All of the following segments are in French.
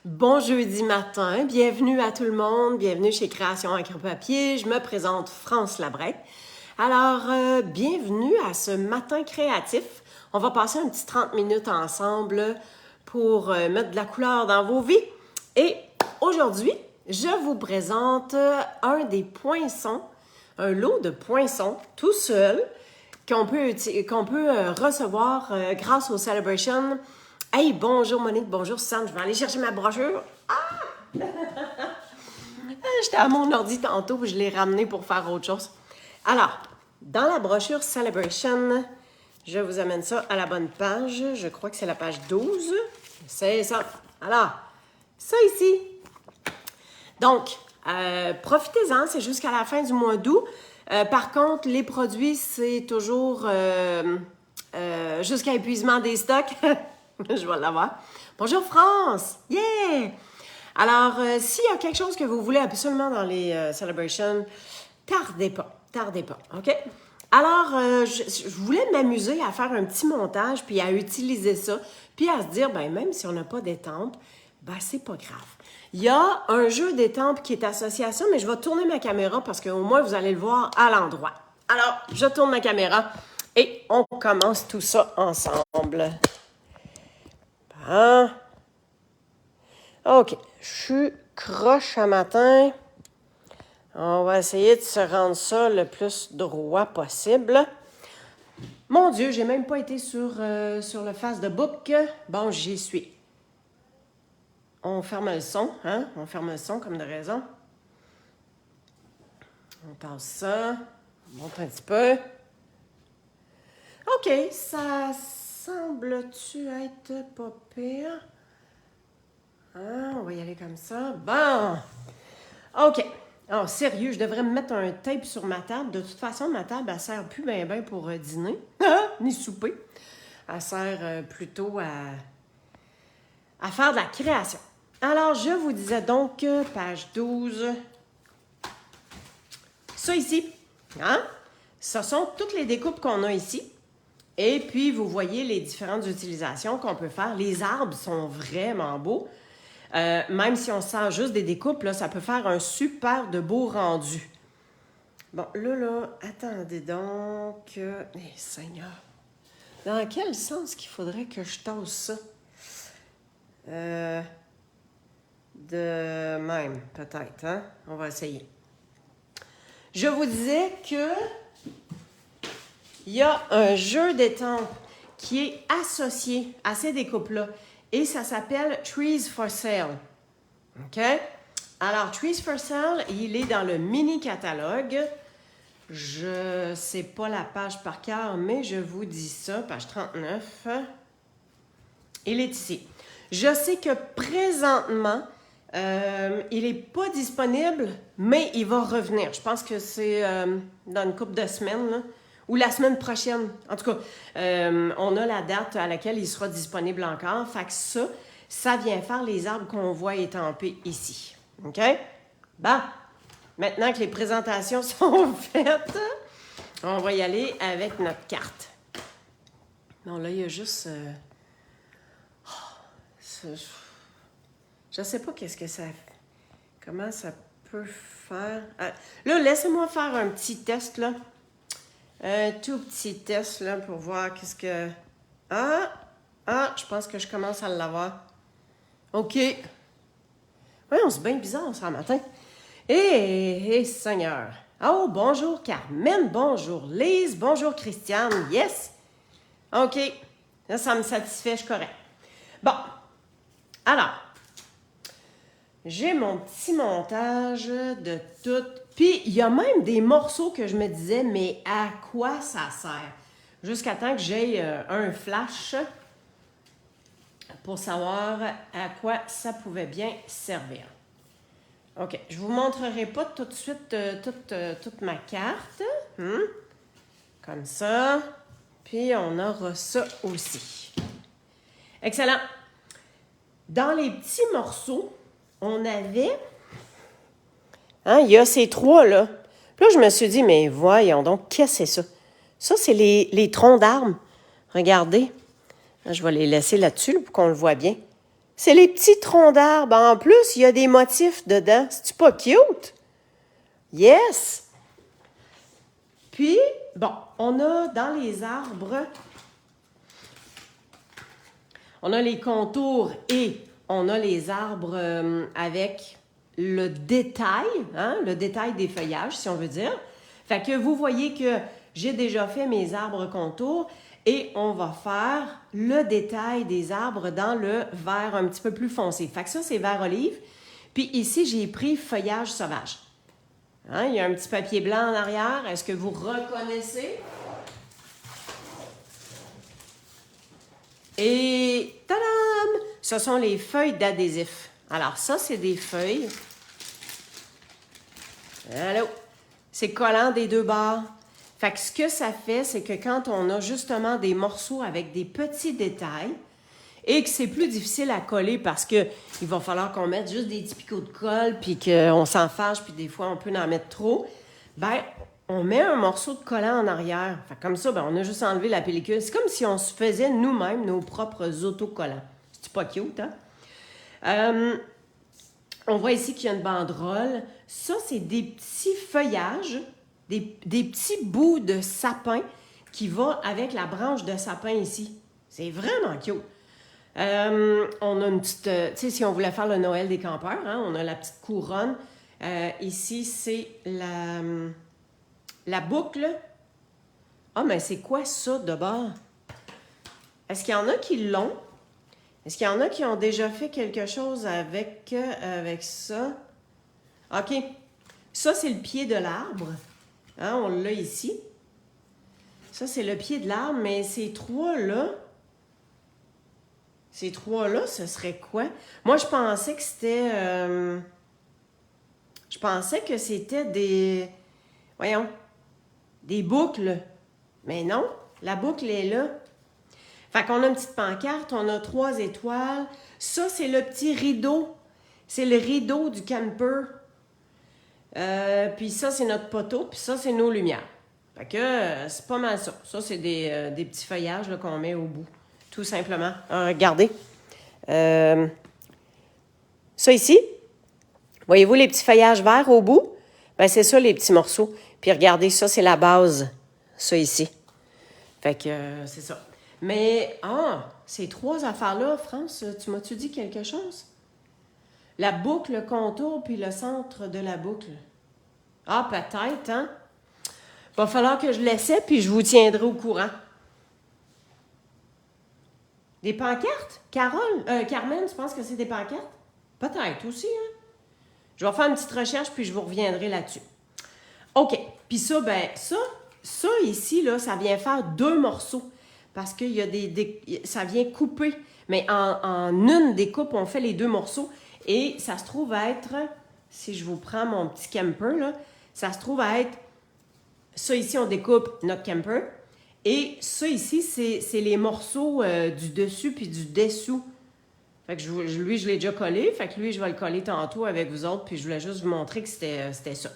Bon jeudi matin, bienvenue à tout le monde, bienvenue chez Création Acro-Papier. Je me présente France Labrec. Alors, bienvenue à ce matin créatif. On va passer un petit 30 minutes ensemble pour mettre de la couleur dans vos vies. Et aujourd'hui, je vous présente un des poinçons, un lot de poinçons tout seul qu'on peut recevoir grâce au Celebration. Hey, bonjour Monique, bonjour Suzanne, je vais aller chercher ma brochure. J'étais à mon ordi tantôt, puis je l'ai ramené pour faire autre chose. Alors, dans la brochure Celebration, je vous amène ça à la bonne page. Je crois que c'est la page 12. C'est ça. Alors, ça ici. Donc, profitez-en, c'est jusqu'à la fin du mois d'août. Par contre, les produits, c'est toujours jusqu'à épuisement des stocks. Je vais l'avoir. Bonjour France! Yeah! Alors, s'il y a quelque chose que vous voulez absolument dans les Celebrations, tardez pas, OK? Alors, je voulais m'amuser à faire un petit montage, puis à utiliser ça, puis à se dire, ben même si on n'a pas d'étampe, ben c'est pas grave. Il y a un jeu d'étampe qui est associé à ça, mais je vais tourner ma caméra parce qu'au moins vous allez le voir à l'endroit. Alors, je tourne ma caméra et on commence tout ça ensemble. Bon. OK, je suis croche à matin. On va essayer de se rendre ça le plus droit possible. Mon Dieu, j'ai même pas été sur le Facebook. Bon, j'y suis. On ferme le son, hein? On ferme le son comme de raison. On passe ça. On monte un petit peu. OK, ça semble-tu être pas pire? Ah, on va y aller comme ça. Bon. OK. Alors, sérieux, je devrais me mettre un tape sur ma table. De toute façon, ma table, elle sert plus bien pour dîner, ni souper. Elle sert plutôt à faire de la création. Alors, je vous disais donc, page 12, ça ici, hein? Ce sont toutes les découpes qu'on a ici. Et puis, vous voyez les différentes utilisations qu'on peut faire. Les arbres sont vraiment beaux. Même si on sert juste des découpes, là, ça peut faire un super de beau rendu. Bon, là, attendez donc. Seigneur. Dans quel sens qu'il faudrait que je tasse ça? De même, peut-être, hein? On va essayer. Je vous disais que il y a un jeu d'étampes qui est associé à ces découpes-là. Et ça s'appelle Trees for Sale. OK? Alors, Trees for Sale, il est dans le mini-catalogue. Je ne sais pas la page par cœur, mais je vous dis ça, page 39. Il est ici. Je sais que présentement, il n'est pas disponible, mais il va revenir. Je pense que c'est dans une couple de semaines, là. Ou la semaine prochaine. En tout cas, on a la date à laquelle il sera disponible encore. Fait que ça vient faire les arbres qu'on voit étampés ici. OK? Bon, maintenant que les présentations sont faites, on va y aller avec notre carte. Non, là, il y a juste... je ne sais pas qu'est-ce que ça fait. Comment ça peut faire... là, laissez-moi faire un petit test, là. Un tout petit test là pour voir qu'est-ce que... je pense que je commence à l'avoir. OK. Oui, on se bien bizarre ça matin. Seigneur. Oh, bonjour Carmen, bonjour Lise, bonjour Christiane, yes. OK. Là, ça me satisfait, je suis correct. Bon. Alors, j'ai mon petit montage de tout. Puis, il y a même des morceaux que je me disais, mais à quoi ça sert? Jusqu'à temps que j'aie un flash pour savoir à quoi ça pouvait bien servir. OK, je ne vous montrerai pas tout de suite toute ma carte. Comme ça. Puis, on aura ça aussi. Excellent. Dans les petits morceaux, on avait... Hein, il y a ces trois, là. Puis là, je me suis dit, mais voyons donc, qu'est-ce que c'est ça? Ça, c'est les troncs d'arbres. Regardez. Je vais les laisser là-dessus là, pour qu'on le voit bien. C'est les petits troncs d'arbres. En plus, il y a des motifs dedans. C'est-tu pas cute? Yes! Puis, bon, on a dans les arbres, on a les contours et on a les arbres avec le détail, hein, le détail des feuillages, si on veut dire. Fait que vous voyez que j'ai déjà fait mes arbres contours et on va faire le détail des arbres dans le vert un petit peu plus foncé. Fait que ça, c'est vert olive. Puis ici, j'ai pris feuillage sauvage. Hein, il y a un petit papier blanc en arrière. Est-ce que vous reconnaissez? Et tadam! Ce sont les feuilles d'adhésif. Alors ça, c'est des feuilles. Allô? C'est collant des deux bords. Fait que ce que ça fait, c'est que quand on a justement des morceaux avec des petits détails et que c'est plus difficile à coller parce que il va falloir qu'on mette juste des petits picots de colle puis qu'on s'en fâche puis des fois on peut en mettre trop, ben on met un morceau de collant en arrière. Fait que comme ça, ben on a juste enlevé la pellicule. C'est comme si on se faisait nous-mêmes nos propres autocollants. C'est pas cute, hein? On voit ici qu'il y a une banderole. Ça, c'est des petits feuillages, des petits bouts de sapin qui vont avec la branche de sapin ici. C'est vraiment cute. On a une petite... tu sais, si on voulait faire le Noël des campeurs, hein, on a la petite couronne. Ici, c'est la boucle. Ah, mais c'est quoi ça de bord? Est-ce qu'il y en a qui l'ont? Est-ce qu'il y en a qui ont déjà fait quelque chose avec ça? OK. Ça, c'est le pied de l'arbre. Hein, on l'a ici. Ça, c'est le pied de l'arbre, mais ces trois-là, ce serait quoi? Moi, je pensais que c'était... je pensais que c'était des... Voyons. Des boucles. Mais non, la boucle est là. Fait qu'on a une petite pancarte, on a 3 étoiles. Ça, c'est le petit rideau. C'est le rideau du camper. Puis ça, c'est notre poteau. Puis ça, c'est nos lumières. Fait que c'est pas mal ça. Ça, c'est des petits feuillages là, qu'on met au bout. Tout simplement. Regardez. Ça ici, voyez-vous les petits feuillages verts au bout? Ben c'est ça, les petits morceaux. Puis regardez, ça, c'est la base. Ça ici. Fait que c'est ça. Mais, ces 3 affaires-là, France, tu m'as-tu dit quelque chose? La boucle, le contour, puis le centre de la boucle. Ah, peut-être, hein? Va falloir que je l'essaie, puis je vous tiendrai au courant. Des pancartes? Carmen, tu penses que c'est des pancartes? Peut-être aussi, hein? Je vais faire une petite recherche, puis je vous reviendrai là-dessus. OK. Puis ça, ben, ça ici, là, ça vient faire 2 morceaux. Parce que ça vient couper. Mais en une découpe, on fait les 2 morceaux. Et ça se trouve à être, si je vous prends mon petit camper, là, ça se trouve à être, ça ici, on découpe notre camper. Et ça ici, c'est les morceaux du dessus puis du dessous. Fait que lui, je l'ai déjà collé. Fait que lui, je vais le coller tantôt avec vous autres. Puis je voulais juste vous montrer que c'était ça.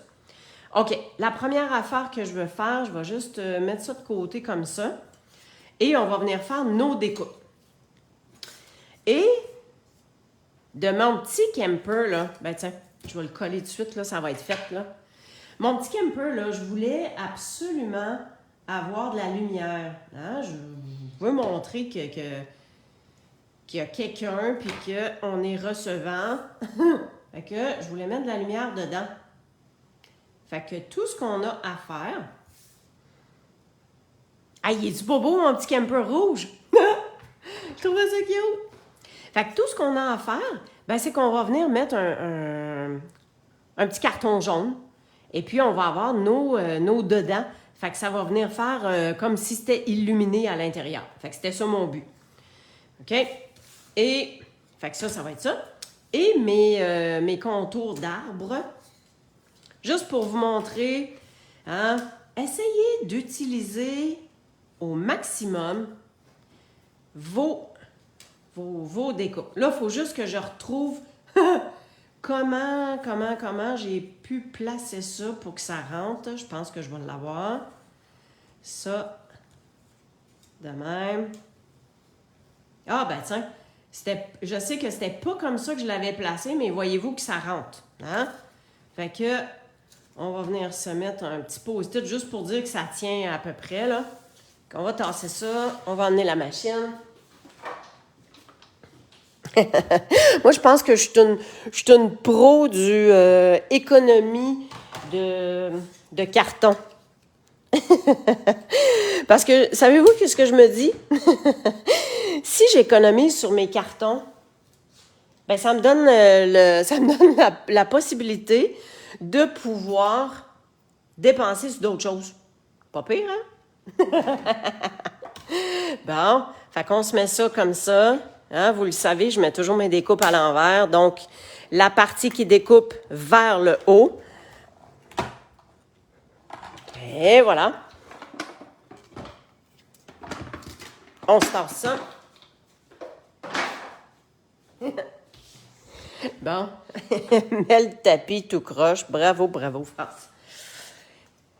OK. La première affaire que je veux faire, je vais juste mettre ça de côté comme ça. Et on va venir faire nos découpes. Et de mon petit camper, là, ben tiens, je vais le coller tout de suite, là, ça va être fait, là. Mon petit camper, là, je voulais absolument avoir de la lumière. Hein? Je veux montrer qu'il y a quelqu'un, puis qu'on est recevant. Fait que je voulais mettre de la lumière dedans. Fait que tout ce qu'on a à faire... Ah, il est-tu pas beau, mon petit camper rouge? Je trouvais ça cute! Fait que tout ce qu'on a à faire, ben, c'est qu'on va venir mettre un petit carton jaune. Et puis, on va avoir nos dedans. Fait que ça va venir faire comme si c'était illuminé à l'intérieur. Fait que c'était ça mon but. OK? Et, fait que ça va être ça. Et mes contours d'arbres, juste pour vous montrer, hein, essayez d'utiliser au maximum vos découpes. Là, il faut juste que je retrouve comment j'ai pu placer ça pour que ça rentre. Je pense que je vais l'avoir. Ça, de même. Ah, ben tiens, Je sais que c'était pas comme ça que je l'avais placé, mais voyez-vous que ça rentre. Hein? Fait que, on va venir se mettre un petit post-it juste pour dire que ça tient à peu près, là. On va tasser ça, on va emmener la machine. Moi, je pense que je suis une pro du économie de carton. Parce que, savez-vous ce que je me dis? Si j'économise sur mes cartons, ben ça me donne, la possibilité de pouvoir dépenser sur d'autres choses. Pas pire, hein? Bon, fait qu'on se met ça comme ça. Hein, vous le savez, je mets toujours mes découpes à l'envers. Donc, la partie qui découpe vers le haut. Et voilà. On se tasse ça. Bon. Mets le tapis tout croche. Bravo, bravo, France.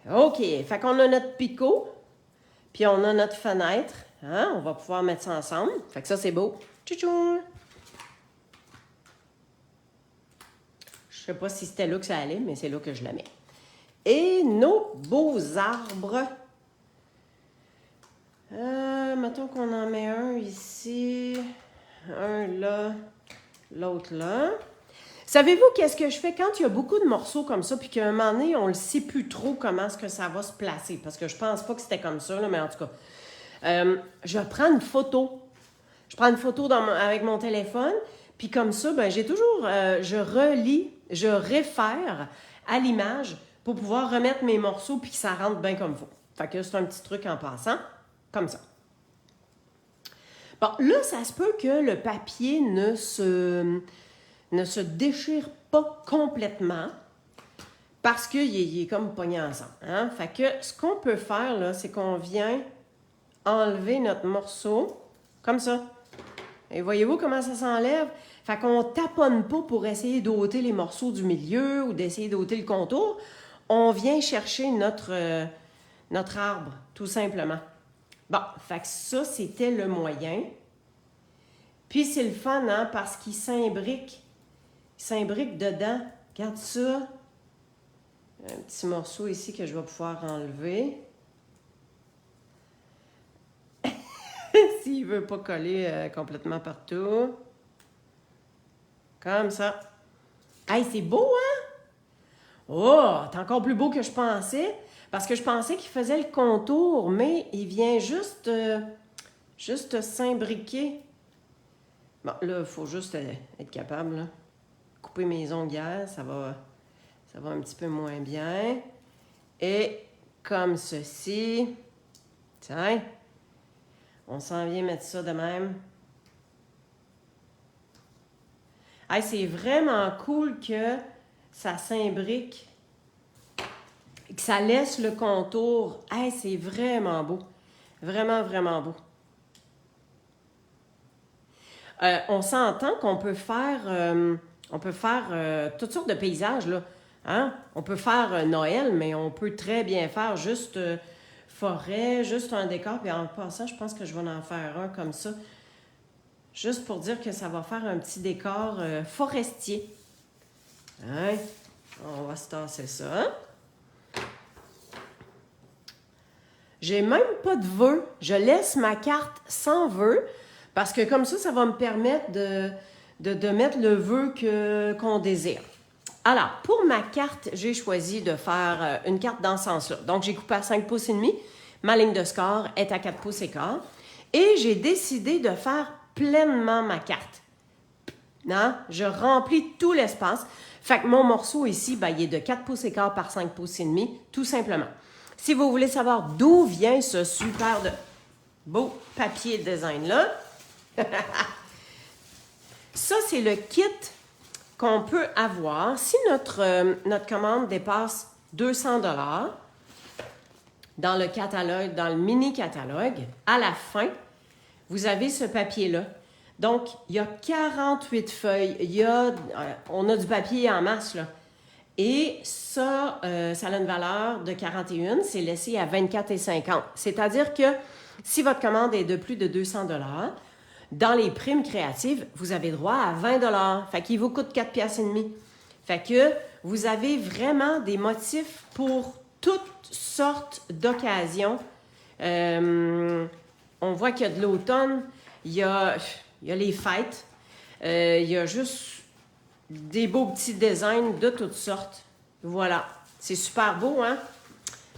OK. Fait qu'on a notre picot. Puis on a notre fenêtre. Hein? On va pouvoir mettre ça ensemble. Fait que ça, c'est beau. Tchou-tchou! Je sais pas si c'était là que ça allait, mais c'est là que je la mets. Et nos beaux arbres. Mettons qu'on en met un ici, un là, l'autre là. Savez-vous qu'est-ce que je fais quand il y a beaucoup de morceaux comme ça, puis qu'à un moment donné, on ne sait plus trop comment est-ce que ça va se placer? Parce que je pense pas que c'était comme ça, là, mais en tout cas. Je prends une photo. Je prends une photo avec mon téléphone, puis comme ça, ben, j'ai toujours, je réfère à l'image pour pouvoir remettre mes morceaux puis que ça rentre bien comme il faut. Fait que c'est un petit truc en passant, comme ça. Bon, là, ça se peut que le papier ne se déchire pas complètement parce qu'il est comme pogné ensemble. Hein? Fait que ce qu'on peut faire, là, c'est qu'on vient enlever notre morceau, comme ça. Et voyez-vous comment ça s'enlève? Fait qu'on taponne pas pour essayer d'ôter les morceaux du milieu ou d'essayer d'ôter le contour. On vient chercher notre arbre, tout simplement. Bon, fait que ça, c'était le moyen. Puis c'est le fun, hein, parce qu'il s'imbrique. Il s'imbrique dedans. Regarde ça. Un petit morceau ici que je vais pouvoir enlever. S'il ne veut pas coller complètement partout. Comme ça. Hey, c'est beau, hein? Oh, c'est encore plus beau que je pensais. Parce que je pensais qu'il faisait le contour, mais il vient juste s'imbriquer. Bon, là, il faut juste être capable, là. Couper mes ongles, ça va un petit peu moins bien. Et comme ceci. Tiens. On s'en vient mettre ça de même. Hey, c'est vraiment cool que ça s'imbrique. Que ça laisse le contour. Hey, c'est vraiment beau. Vraiment, vraiment beau. On s'entend qu'on peut faire, toutes sortes de paysages, là. Hein? On peut faire Noël, mais on peut très bien faire juste forêt, juste un décor. Puis en passant, je pense que je vais en faire un comme ça. Juste pour dire que ça va faire un petit décor forestier. Hein? On va se tasser ça. J'ai même pas de vœux. Je laisse ma carte sans vœux parce que comme ça va me permettre de mettre le vœu qu'on désire. Alors, pour ma carte, j'ai choisi de faire une carte dans ce sens-là. Donc, j'ai coupé à 5 pouces et demi. Ma ligne de score est à 4 pouces et quart. Et j'ai décidé de faire pleinement ma carte. Non? Je remplis tout l'espace. Fait que mon morceau ici, ben, il est de 4 pouces et quart par 5 pouces et demi, tout simplement. Si vous voulez savoir d'où vient ce super beau papier design-là, ça, c'est le kit qu'on peut avoir. Si notre commande dépasse 200 $ dans le catalogue, dans le mini-catalogue, à la fin, vous avez ce papier-là. Donc, il y a 48 feuilles. On a du papier en masse, là. Et ça, ça a une valeur de 41. C'est laissé à 24,50. C'est-à-dire que si votre commande est de plus de 200 $, dans les primes créatives, vous avez droit à 20 $. Fait qu'il vous coûte 4,5 piastres. Fait que vous avez vraiment des motifs pour toutes sortes d'occasions. On voit qu'il y a de l'automne, il y a les fêtes, il y a juste des beaux petits designs de toutes sortes. Voilà, c'est super beau, hein?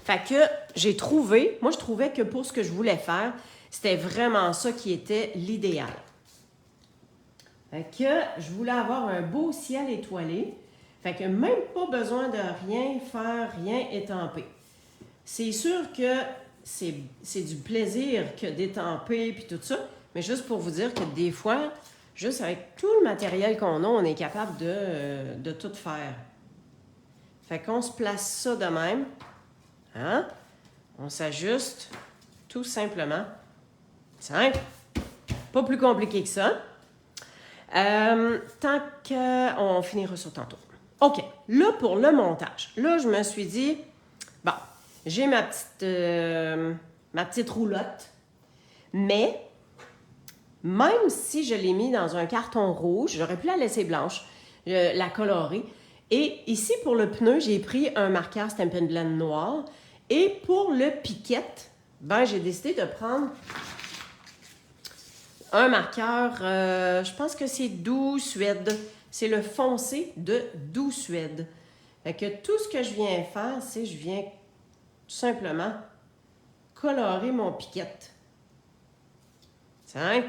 Fait que j'ai trouvé, moi je trouvais que pour ce que je voulais faire, c'était vraiment ça qui était l'idéal. Fait que je voulais avoir un beau ciel étoilé. Fait que même pas besoin de rien faire, rien étamper. C'est sûr que c'est du plaisir que d'étamper puis tout ça, mais juste pour vous dire que des fois, juste avec tout le matériel qu'on a, on est capable de tout faire. Fait qu'on se place ça de même. Hein? On s'ajuste tout simplement. Simple. Pas plus compliqué que ça. Tant qu'on finira ça tantôt. OK. Là, pour le montage. Là, je me suis dit, bon, j'ai ma petite roulotte. Mais, même si je l'ai mis dans un carton rouge, j'aurais pu la laisser blanche, la colorer. Et ici, pour le pneu, j'ai pris un marqueur Stampin' Blend noir. Et pour le piquette, ben, j'ai décidé de prendre un marqueur, je pense que c'est Doux Suède. C'est le foncé de Doux Suède. Fait que tout ce que je viens faire, c'est je viens tout simplement colorer mon piquette. Tiens.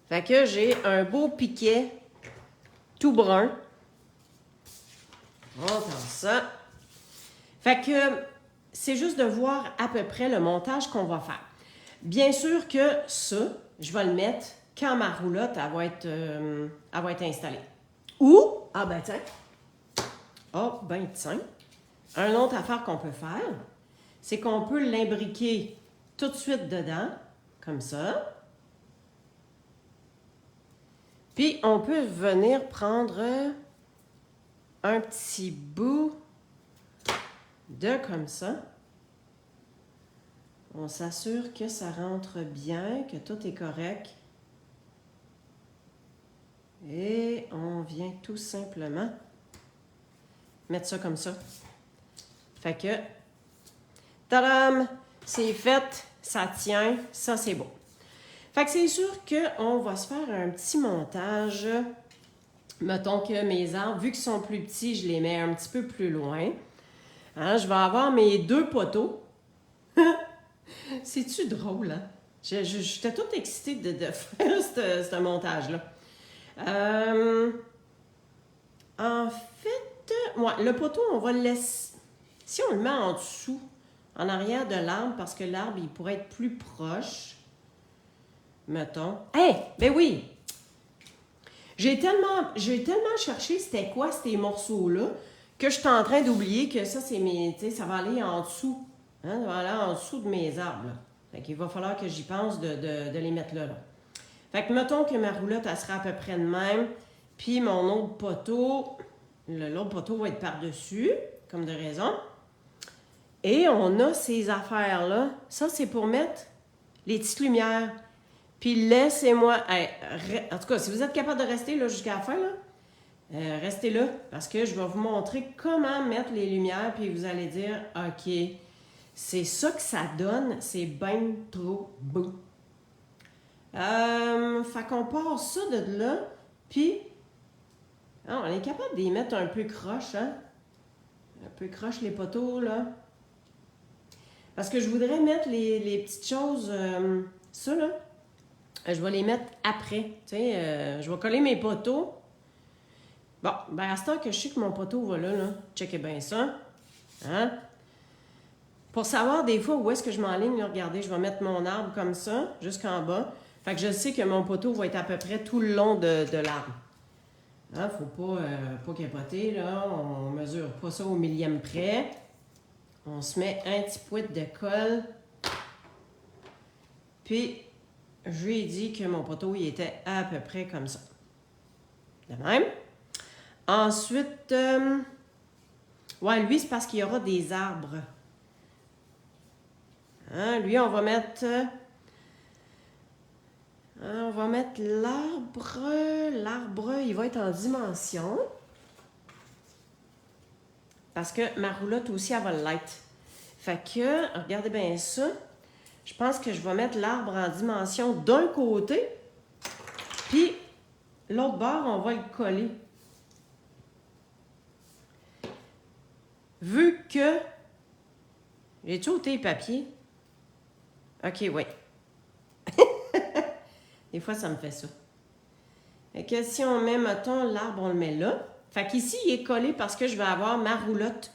Fait que j'ai un beau piquet tout brun. On va faire ça. Fait que c'est juste de voir à peu près le montage qu'on va faire. Bien sûr que ça, je vais le mettre quand ma roulotte elle va être installée. Ou, ah ben tiens, une autre affaire qu'on peut faire, c'est qu'on peut l'imbriquer tout de suite dedans, comme ça. Puis on peut venir prendre un petit bout de comme ça. On s'assure que ça rentre bien, que tout est correct. Et on vient tout simplement mettre ça comme ça. Fait que, tadam! C'est fait, ça tient, ça c'est beau. Fait que c'est sûr qu'on va se faire un petit montage. Mettons que mes arbres, vu qu'ils sont plus petits, je les mets un petit peu plus loin. Hein, je vais avoir mes 2 poteaux. C'est-tu drôle, hein? J'étais toute excitée de faire ce montage-là. En fait, ouais, le poteau, on va le laisser... Si on le met en dessous, en arrière de l'arbre, parce que l'arbre, il pourrait être plus proche, mettons. Ben oui! J'ai tellement cherché c'était quoi ces morceaux-là, que je suis en train d'oublier que ça, c'est mes... Tu sais, ça va aller en dessous. Hein, ça va aller en dessous de mes arbres, là. Fait qu'il va falloir que j'y pense de les mettre là. Fait que mettons que ma roulotte, elle sera à peu près de même. Puis mon autre poteau, l'autre poteau va être par-dessus, comme de raison. Et on a ces affaires-là. Ça, c'est pour mettre les petites lumières. Puis laissez-moi... en tout cas, si vous êtes capable de rester là jusqu'à la fin, là, restez là. Parce que je vais vous montrer comment mettre les lumières. Puis vous allez dire, OK, c'est ça que ça donne. C'est bien trop beau. Fait qu'on part ça de là. Puis... on est capable d'y mettre un peu croche, hein? Un peu croche les poteaux, là. Parce que je voudrais mettre les petites choses, ça, là. Je vais les mettre après, tu sais. Je vais coller mes poteaux. Bon, ben à ce temps que je sais que mon poteau va là, checkez bien ça. Hein? Pour savoir des fois où est-ce que je m'enligne, regardez, je vais mettre mon arbre comme ça, jusqu'en bas. Fait que je sais que mon poteau va être à peu près tout le long de l'arbre. Hein, faut pas capoter, là. On mesure pas ça au millième près. On se met un petit pouet de colle. Puis, je lui ai dit que mon poteau, il était à peu près comme ça. De même. Ensuite, ouais, lui, c'est parce qu'il y aura des arbres. Hein, lui, on va mettre On va mettre l'arbre. L'arbre, il va être en dimension. Parce que ma roulotte aussi, elle va l'être. Fait que, regardez bien ça. Je pense que je vais mettre l'arbre en dimension d'un côté. Puis, l'autre bord, on va le coller. Vu que... J'ai-tu ôté les papiers? OK, oui. Des fois, ça me fait ça. Fait que si on met, mettons, l'arbre, on le met là. Fait qu'ici, il est collé parce que je vais avoir ma roulotte.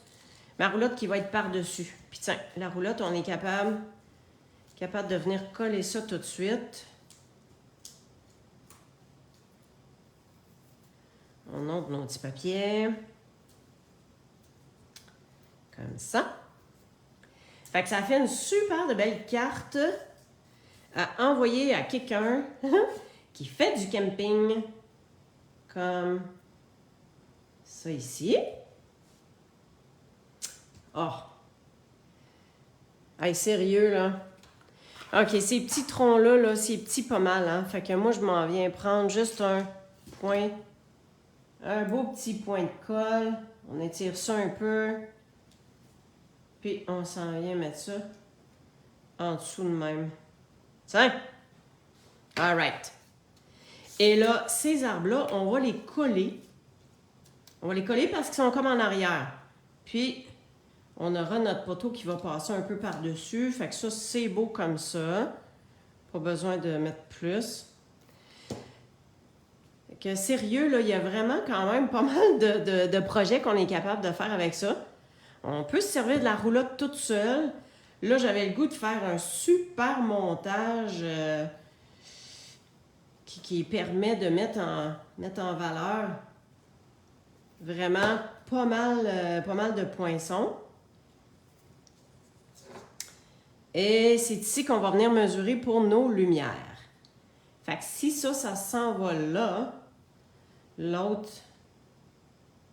Ma roulotte qui va être par-dessus. Puis tiens, la roulotte, on est capable de venir coller ça tout de suite. On ouvre nos petits papiers. Comme ça. Fait que ça fait une super de belle carte à envoyer à quelqu'un qui fait du camping. Comme ça ici. Oh! Hey, sérieux, là? OK, ces petits troncs-là, là, c'est petit pas mal, hein? Fait que moi, je m'en viens prendre juste un point, un beau petit point de colle. On étire ça un peu. Puis, on s'en vient mettre ça en dessous de même. Tiens! All right. Et là, ces arbres-là, on va les coller. On va les coller parce qu'ils sont comme en arrière. Puis, on aura notre poteau qui va passer un peu par-dessus. Fait que ça, c'est beau comme ça. Pas besoin de mettre plus. Fait que sérieux, là, il y a vraiment quand même pas mal de projets qu'on est capable de faire avec ça. On peut se servir de la roulotte toute seule. Là, j'avais le goût de faire un super montage qui permet de mettre en valeur vraiment pas mal de poinçons. Et c'est ici qu'on va venir mesurer pour nos lumières. Fait que si ça s'en va là, l'autre,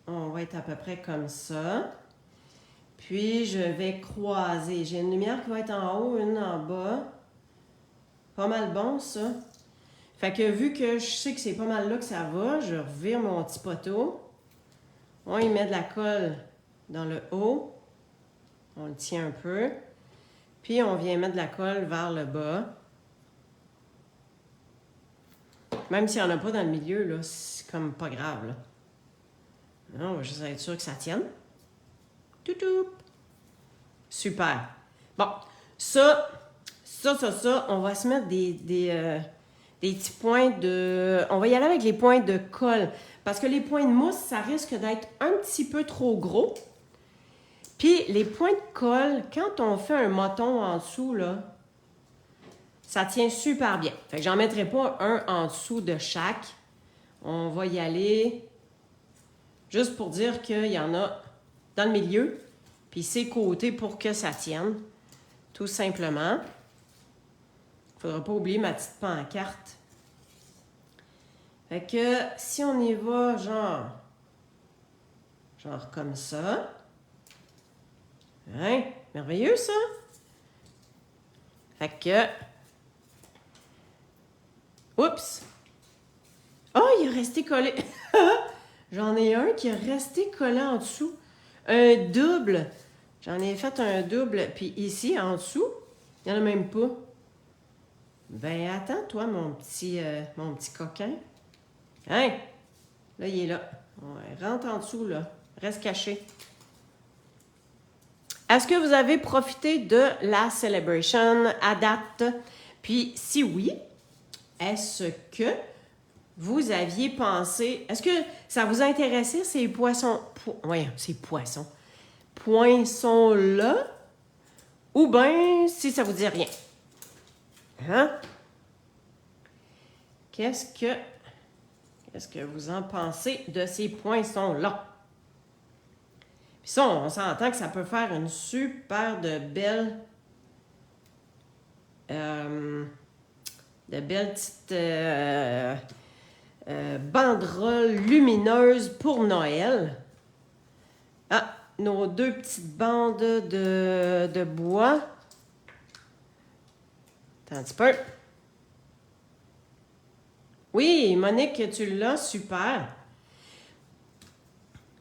on va être à peu près comme ça. Puis, je vais croiser. J'ai une lumière qui va être en haut, une en bas. Pas mal bon, ça. Fait que vu que je sais que c'est pas mal là que ça va, je revire mon petit poteau. On y met de la colle dans le haut. On le tient un peu. Puis, on vient mettre de la colle vers le bas. Même s'il n'y en a pas dans le milieu, là, c'est comme pas grave, là. Non, on va juste être sûr que ça tienne. Toutou! Super. Bon, ça, on va se mettre des petits points de... On va y aller avec les points de colle. Parce que les points de mousse, ça risque d'être un petit peu trop gros. Puis, les points de colle, quand on fait un moton en dessous, là, ça tient super bien. Fait que j'en mettrai pas un en dessous de chaque. On va y aller juste pour dire qu'il y en a dans le milieu, puis ses côtés pour que ça tienne, tout simplement. Il ne faudra pas oublier ma petite pancarte. Fait que si on y va genre comme ça, hein, merveilleux ça. Fait que, oups, oh, il est resté collé. J'en ai un qui est resté collé en dessous. Un double. J'en ai fait un double. Puis ici, en dessous, il n'y en a même pas. Ben, attends, toi, mon petit coquin. Hein? Là, il est là. Ouais, rentre en dessous, là. Reste caché. Est-ce que vous avez profité de la Celebration à date? Puis, si oui, est-ce que vous aviez pensé... Est-ce que ça vous intéressait, ces poissons... ces poissons. Poinçons-là? Ou bien, si ça vous dit rien. Hein? Qu'est-ce que vous en pensez de ces poinçons-là? Puis ça, on s'entend que ça peut faire une super de belle petite banderole lumineuse pour Noël. Ah, nos deux petites bandes de bois. Attends un petit peu. Oui, Monique, tu l'as, super.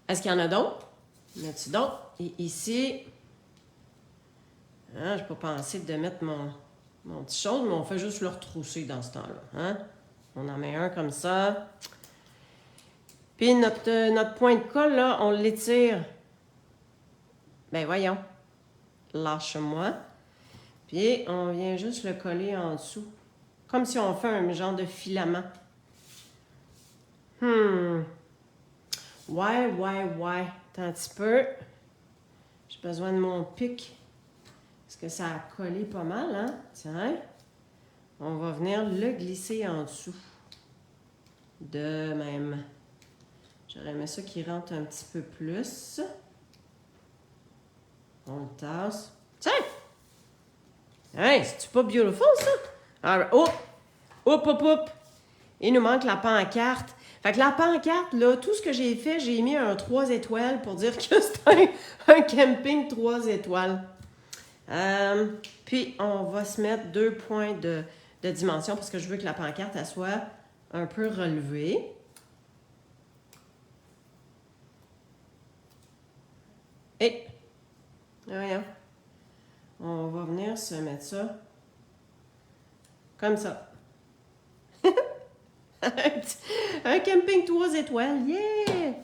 Est-ce qu'il y en a d'autres? Y en a-tu d'autres? Et ici, hein, je n'ai pas pensé de mettre mon petit chose, mais on fait juste le retrousser dans ce temps-là. Hein? On en met un comme ça. Puis notre point de colle, là, on l'étire. Ben voyons. Lâche-moi. Puis on vient juste le coller en dessous. Comme si on fait un genre de filament. Ouais. Attends un petit peu. J'ai besoin de mon pic. Parce que ça a collé pas mal, hein? Tiens. On va venir le glisser en dessous. De même. J'aurais aimé ça qui rentre un petit peu plus. On le tasse. Tiens! Hey, c'est-tu pas beautiful, ça? Alors, hop! Il nous manque la pancarte. Fait que la pancarte, là, tout ce que j'ai fait, j'ai mis un 3 étoiles pour dire que c'est un camping 3 étoiles. Puis, on va se mettre 2 points de dimension parce que je veux que la pancarte, elle soit un peu relevée. Et, voyons, on va venir se mettre ça comme ça. Un camping 3 étoiles, yeah!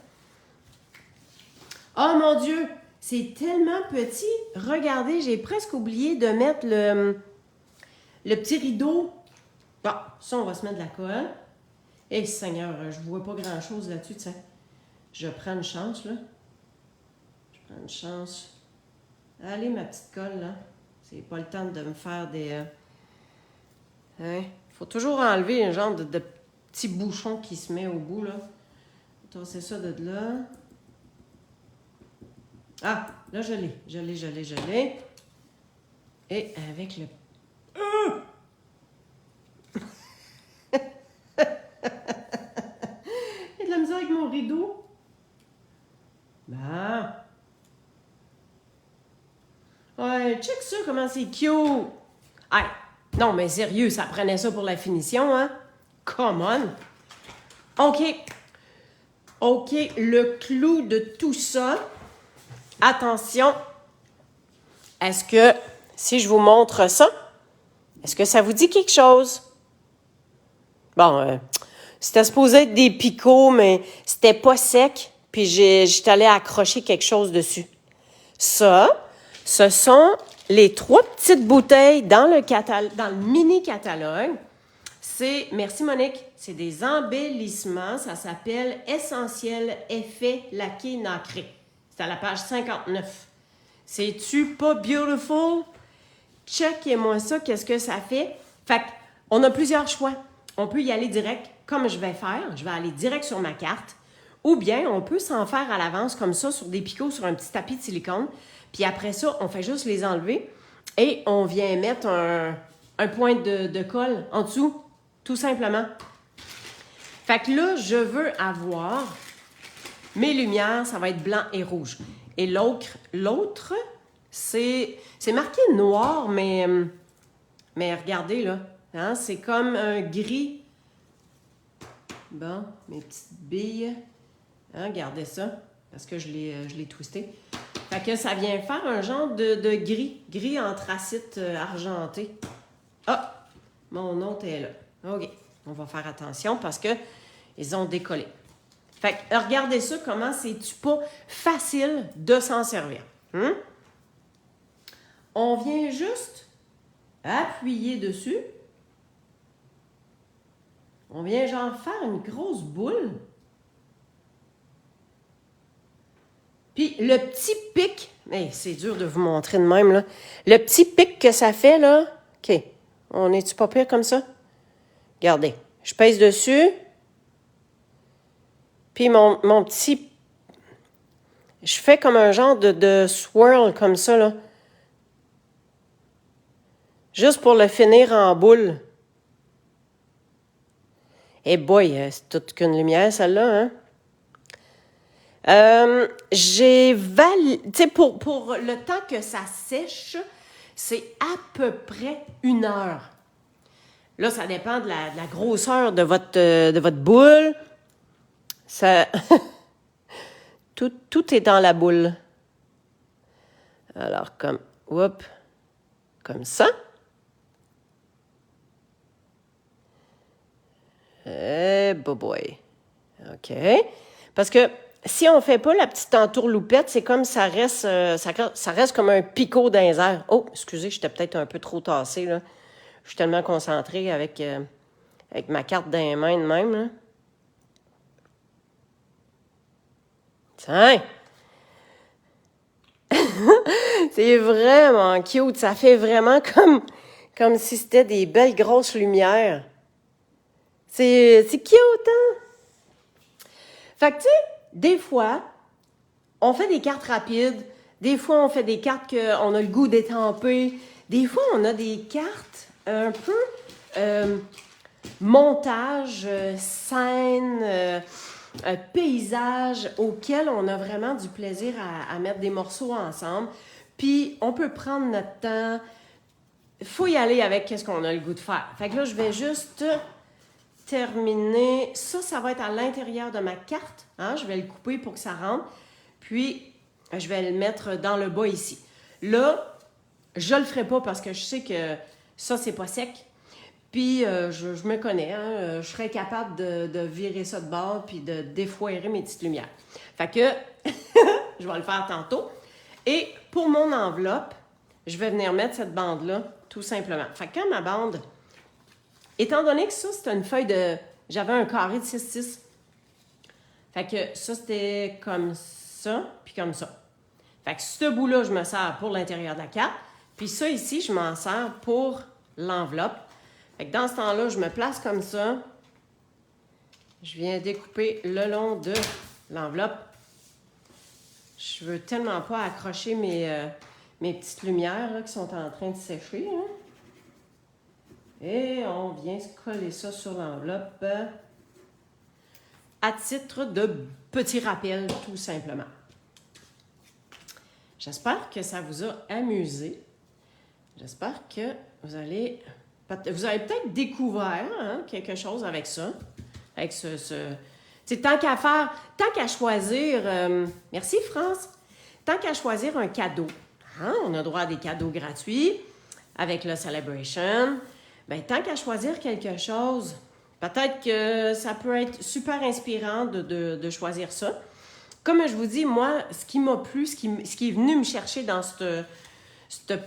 Oh mon Dieu, c'est tellement petit. Regardez, j'ai presque oublié de mettre le petit rideau. Bon, ça, on va se mettre de la colle. Eh Seigneur, je vois pas grand-chose là-dessus, tiens. Je prends une chance, là. Je prends une chance. Allez, ma petite colle, là. C'est pas le temps de me faire des... Hein? Faut toujours enlever un genre de petit bouchon qui se met au bout, là. Tasser ça de là. Ah, là, je l'ai. Et avec le... Il y a de la misère avec mon rideau. Bah. Ouais, check ça, comment c'est cute. Hey, non, mais sérieux, ça prenait ça pour la finition, hein? Come on. OK, le clou de tout ça. Attention. Est-ce que, si je vous montre ça, est-ce que ça vous dit quelque chose? Bon, c'était supposé être des picots, mais c'était pas sec. Puis j'étais allée accrocher quelque chose dessus. Ça, ce sont les 3 petites bouteilles dans le mini-catalogue. C'est, merci Monique, c'est des embellissements. Ça s'appelle Essentiel Effet Laqué Nacré. C'est à la page 59. C'est-tu pas beautiful? Checkez-moi ça, qu'est-ce que ça fait? Fait qu'on a plusieurs choix. On peut y aller direct, comme je vais faire. Je vais aller direct sur ma carte. Ou bien, on peut s'en faire à l'avance, comme ça, sur des picots, sur un petit tapis de silicone. Puis après ça, on fait juste les enlever. Et on vient mettre un point de colle en dessous, tout simplement. Fait que là, je veux avoir mes lumières, ça va être blanc et rouge. Et l'autre, c'est marqué noir, mais regardez là, hein, c'est comme un gris. Bon, mes petites billes, hein, regardez ça, parce que je l'ai twisté. Fait que ça vient faire un genre de gris anthracite argenté. Ah, mon autre est là. OK, on va faire attention parce que ils ont décollé. Fait que regardez ça, comment c'est-tu pas facile de s'en servir. On vient juste appuyer dessus. On vient genre faire une grosse boule. Puis le petit pic, hey, c'est dur de vous montrer de même, là. Le petit pic que ça fait, là, OK, on est-tu pas pire comme ça? Regardez, je pèse dessus. Puis mon petit... Je fais comme un genre de swirl comme ça, là. Juste pour le finir en boule. Eh boy, c'est toute qu'une lumière, celle-là, hein? Tu sais, pour le temps que ça sèche, c'est à peu près 1 heure. Là, ça dépend de la grosseur de votre boule. Ça... tout est dans la boule. Alors, comme ça. Boy. OK. Parce que si on ne fait pas la petite entourloupette, c'est comme ça reste comme un picot dans les airs. Oh, excusez, j'étais peut-être un peu trop tassée, là. Je suis tellement concentrée avec ma carte dans les mains de même, là. Tiens! C'est vraiment cute. Ça fait vraiment comme si c'était des belles grosses lumières. C'est cute, hein? Fait que, tu sais, des fois, on fait des cartes rapides. Des fois, on fait des cartes qu'on a le goût d'étamper. Des fois, on a des cartes un peu montage, scène, paysage auquel on a vraiment du plaisir à mettre des morceaux ensemble. Puis, on peut prendre notre temps. Il faut y aller avec ce qu'on a le goût de faire. Fait que là, je vais juste terminer. Ça va être à l'intérieur de ma carte. Hein? Je vais le couper pour que ça rentre. Puis, je vais le mettre dans le bas ici. Là, je le ferai pas parce que je sais que ça, c'est pas sec. Puis, je me connais. Hein? Je serais capable de virer ça de bord puis de défoirer mes petites lumières. Fait que, je vais le faire tantôt. Et pour mon enveloppe, je vais venir mettre cette bande-là, tout simplement. Fait que quand ma bande, étant donné que ça, c'était une feuille de... J'avais un carré de 6-6. Fait que ça, c'était comme ça, puis comme ça. Fait que ce bout-là, je me sers pour l'intérieur de la carte. Puis ça, ici, je m'en sers pour l'enveloppe. Fait que dans ce temps-là, je me place comme ça. Je viens découper le long de l'enveloppe. Je veux tellement pas accrocher mes petites lumières là, qui sont en train de sécher. Hein. Et on vient se coller ça sur l'enveloppe à titre de petit rappel, tout simplement. J'espère que ça vous a amusé. J'espère que vous allez peut-être découvert quelque chose avec ça. Avec tant qu'à choisir... merci, France. Tant qu'à choisir un cadeau. Hein, on a droit à des cadeaux gratuits avec le Celebration. Bien, tant qu'à choisir quelque chose, peut-être que ça peut être super inspirant de choisir ça. Comme je vous dis, moi, ce qui m'a plu, ce qui est venu me chercher dans ce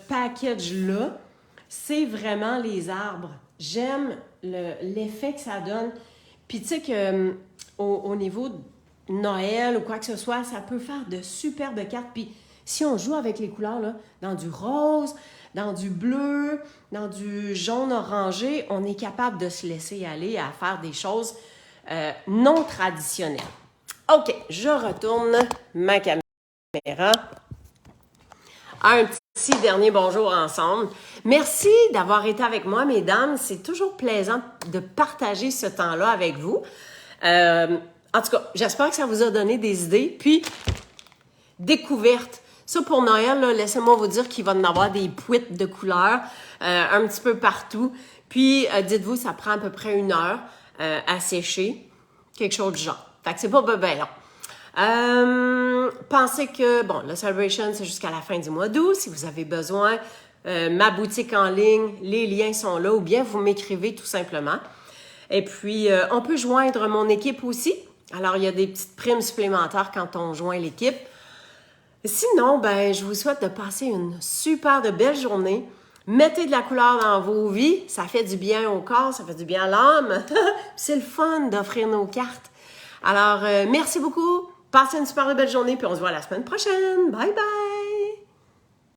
package-là, c'est vraiment les arbres. J'aime l'effet que ça donne. Puis tu sais que au niveau de Noël ou quoi que ce soit, ça peut faire de superbes cartes. Puis si on joue avec les couleurs, là, dans du rose, dans du bleu, dans du jaune orangé, on est capable de se laisser aller à faire des choses non traditionnelles. OK, je retourne ma caméra. Un petit dernier bonjour ensemble. Merci d'avoir été avec moi, mesdames. C'est toujours plaisant de partager ce temps-là avec vous. En tout cas, j'espère que ça vous a donné des idées. Puis, découverte. Ça, pour Noël, là, laissez-moi vous dire qu'il va y en avoir des pouittes de couleurs un petit peu partout. Puis, dites-vous, ça prend à peu près 1 heure à sécher. Quelque chose du genre. Fait que c'est pas bien long. Pensez que, bon, le Celebration, c'est jusqu'à la fin du mois d'août. Si vous avez besoin, ma boutique en ligne, les liens sont là, ou bien vous m'écrivez tout simplement. Et puis, on peut joindre mon équipe aussi. Alors, il y a des petites primes supplémentaires quand on joint l'équipe. Sinon, ben, je vous souhaite de passer une super de belle journée. Mettez de la couleur dans vos vies. Ça fait du bien au corps, ça fait du bien à l'âme. C'est le fun d'offrir nos cartes. Alors, merci beaucoup. Passez une super belle journée, puis on se voit la semaine prochaine. Bye bye!